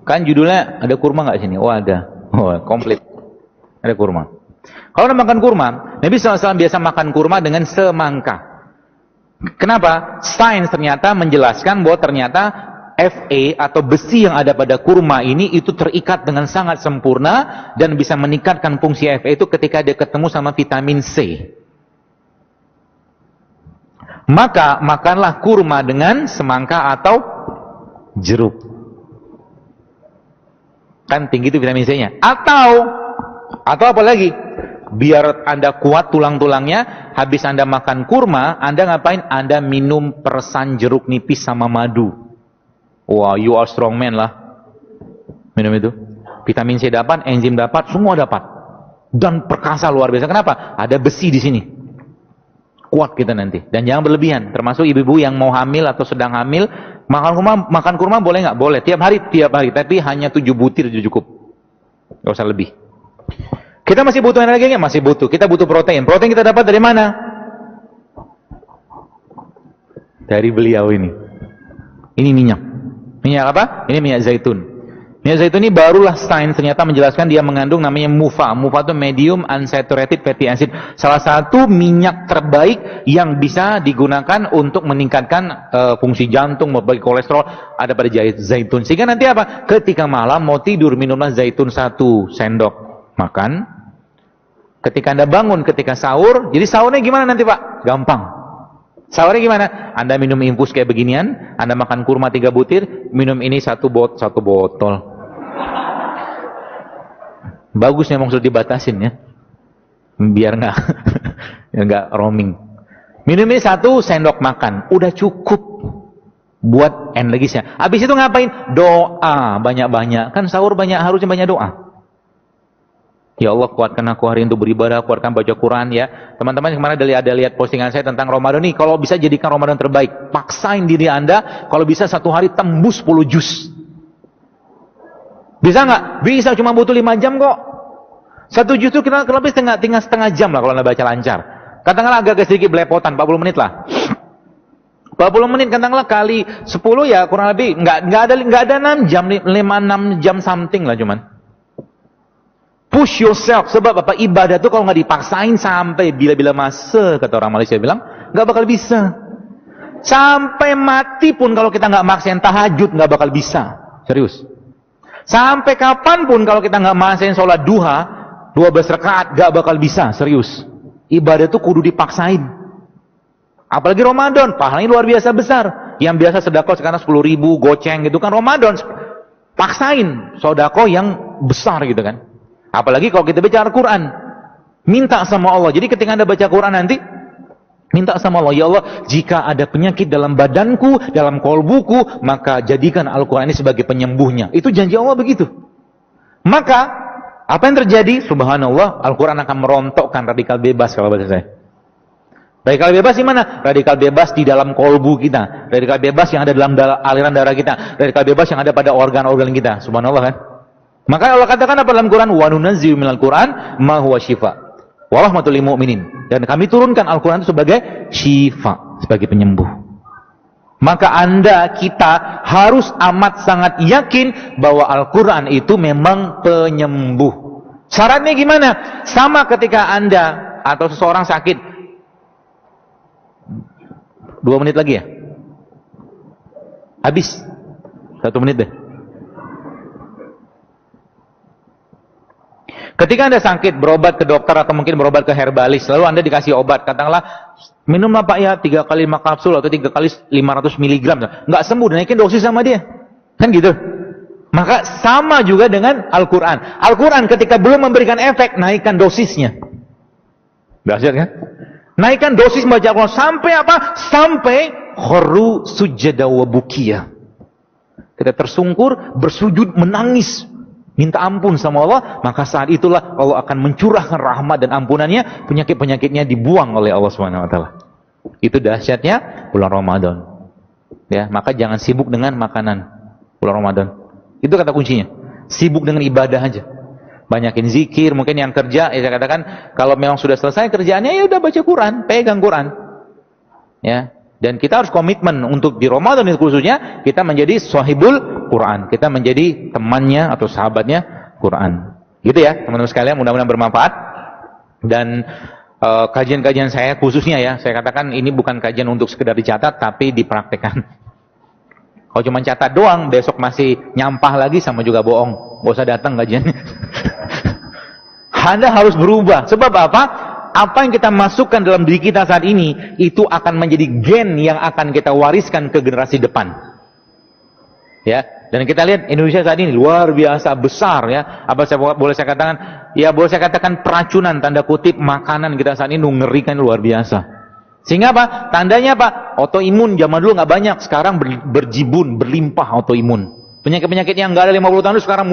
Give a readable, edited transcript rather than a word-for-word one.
Kan judulnya ada kurma nggak sini? Oh ada. Oh komplit. Ada kurma. Kalau Anda makan kurma, Nabi SAW biasa makan kurma dengan semangka. Kenapa? Sains ternyata menjelaskan bahwa ternyata Fa atau besi yang ada pada kurma ini itu terikat dengan sangat sempurna dan bisa meningkatkan fungsi Fa itu ketika dia ketemu sama vitamin C. Maka makanlah kurma dengan semangka atau jeruk. Kan tinggi itu vitamin C-nya. Atau apa lagi? Biar Anda kuat tulang-tulangnya, habis Anda makan kurma, Anda ngapain? Anda minum peresan jeruk nipis sama madu. Wah, you are strong man lah. Minum itu. Vitamin C dapat, enzim dapat, semua dapat. Dan perkasa luar biasa. Kenapa? Ada besi di sini. Kuat kita nanti. Dan jangan berlebihan. Termasuk ibu-ibu yang mau hamil atau sedang hamil, makan kurma boleh nggak? Boleh. Tiap hari. Tapi hanya 7 butir itu cukup. Nggak usah lebih. Kita masih butuh energi nggak? Masih butuh. Kita butuh protein. Protein kita dapat dari mana? Dari beliau ini. Ini minyak. Minyak apa? Ini minyak zaitun. Minyak zaitun ini barulah sains ternyata menjelaskan dia mengandung namanya MUFA. MUFA itu medium unsaturated fatty acid. Salah satu minyak terbaik yang bisa digunakan untuk meningkatkan fungsi jantung, membagi kolesterol ada pada zaitun. Sehingga nanti apa? Ketika malam mau tidur minumlah zaitun 1 sendok makan. Ketika Anda bangun ketika sahur, jadi sahurnya gimana nanti Pak? Gampang. Sahurnya gimana? Anda minum infus kayak beginian, Anda makan kurma 3 butir, minum ini 1 botol. Bagus memang sudah dibatasin ya. Biar nggak roaming. Minum ini 1 sendok makan, udah cukup buat energisnya. Habis itu ngapain? Doa banyak-banyak. Kan sahur harusnya banyak doa. Ya Allah, kuatkan aku hari untuk beribadah, kuatkan baca Quran ya. Teman-teman kemarin ada lihat postingan saya tentang Ramadan nih. Kalau bisa jadikan Ramadan terbaik, paksain diri Anda. Kalau bisa 1 hari tembus 10 juz. Bisa nggak? Bisa, cuma butuh 5 jam kok. 1 juz itu kita lebih setengah jam lah kalau Anda baca lancar. Katakanlah agak sedikit belepotan, 40 menit lah. 40 menit katakanlah kali 10 ya kurang lebih nggak ada 6 jam, 5-6 jam something lah cuman. Push yourself. Sebab apa? Ibadah itu kalau nggak dipaksain sampai bila-bila masa, kata orang Malaysia bilang, nggak bakal bisa. Sampai mati pun kalau kita nggak maksain tahajud, nggak bakal bisa. Serius. Sampai kapanpun kalau kita nggak maksain sholat duha, 12 rakaat, nggak bakal bisa. Serius. Ibadah itu kudu dipaksain. Apalagi Ramadan, pahalanya luar biasa besar. Yang biasa sedekah sekarang 10.000, goceng gitu kan. Ramadan, paksain sedekah yang besar gitu kan. Apalagi kalau kita baca Al-Quran. Minta sama Allah. Jadi ketika Anda baca Quran nanti, minta sama Allah. Ya Allah, jika ada penyakit dalam badanku, dalam kolbuku, maka jadikan Al-Quran ini sebagai penyembuhnya. Itu janji Allah begitu. Maka, apa yang terjadi? Subhanallah, Al-Quran akan merontokkan radikal bebas kalau bahasa saya. Radikal bebas di mana? Radikal bebas di dalam kolbu kita. Radikal bebas yang ada dalam aliran darah kita. Radikal bebas yang ada pada organ-organ kita. Subhanallah kan? Maka Allah katakan apa dalam Quran? Wa nunazzilu minal Quran ma huwa syifa wa rahmatul lil mu'minin. Dan kami turunkan Al-Quran itu sebagai syifa, sebagai penyembuh. Maka kita harus amat sangat yakin bahwa Al-Quran itu memang penyembuh. Syaratnya gimana? Sama ketika Anda atau seseorang sakit. 2 menit lagi ya? Habis. 1 menit deh. Ketika Anda sakit, berobat ke dokter atau mungkin berobat ke herbalis, lalu Anda dikasih obat, katakanlah, minumlah Pak ya 3 kali 5 kapsul atau 3 kali 500 miligram. Nggak sembuh, naikin dosis sama dia. Kan gitu. Maka sama juga dengan Al-Quran. Al-Quran ketika belum memberikan efek, naikkan dosisnya. Dahsyat kan? Naikkan dosis baca Al-Quran. Sampai apa? Sampai kharu sujada wa bukiya. Kita tersungkur, bersujud, menangis. Minta ampun sama Allah, maka saat itulah Allah akan mencurahkan rahmat dan ampunannya, penyakit-penyakitnya dibuang oleh Allah SWT. Itu dahsyatnya bulan Ramadan. Ya, maka jangan sibuk dengan makanan bulan Ramadan. Itu kata kuncinya. Sibuk dengan ibadah aja. Banyakin zikir, mungkin yang kerja, ya saya katakan kalau memang sudah selesai kerjaannya ya udah baca Quran, pegang Quran. Ya. Dan kita harus komitmen untuk di Ramadan itu khususnya kita menjadi sahibul Quran. Kita menjadi temannya atau sahabatnya Quran. Gitu ya, teman-teman sekalian, mudah-mudahan bermanfaat. Dan kajian-kajian saya khususnya ya, saya katakan ini bukan kajian untuk sekedar dicatat tapi dipraktekkan. Kalau cuma catat doang, besok masih nyampah lagi sama juga bohong. Gak usah datang kajiannya. Anda harus berubah. Sebab apa? Apa yang kita masukkan dalam diri kita saat ini, itu akan menjadi gen yang akan kita wariskan ke generasi depan. Ya, dan kita lihat Indonesia saat ini luar biasa besar ya. Apa boleh saya katakan? Ya, boleh saya katakan peracunan tanda kutip makanan kita saat ini mengerikan luar biasa. Sehingga apa? Tandanya apa? Autoimun zaman dulu nggak banyak, sekarang berjibun, berlimpah autoimun. Penyakit-penyakit yang nggak ada 50 tahun itu sekarang